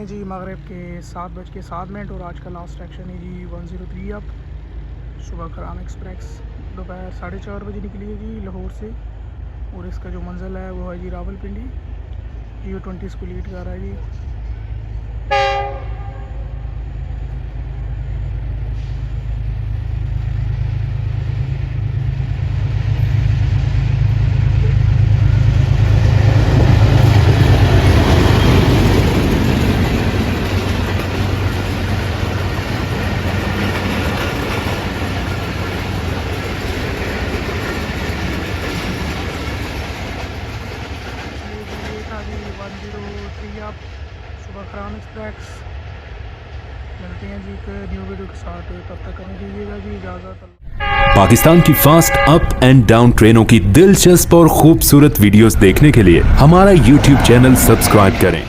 हैं जी मगरिब के 7:07 और आज का लास्ट एक्शन है जी 103 अप सुबह खराम एक्सप्रेस दोपहर 4:30 बजे निकली है जी लाहौर से। और इसका जो मंजिल है वो है जी रावलपिंडी। Geo 20 स्प्लिट कर रहा है जी। सुबह खराम एक्सप्रेस। मिलते हैं जी एक न्यू वीडियो के साथ, तब तक हमें दीजिएगा जी इजाज़त। पाकिस्तान की फास्ट अप एंड डाउन ट्रेनों की दिलचस्प और खूबसूरत वीडियोस देखने के लिए हमारा YouTube चैनल सब्सक्राइब करें।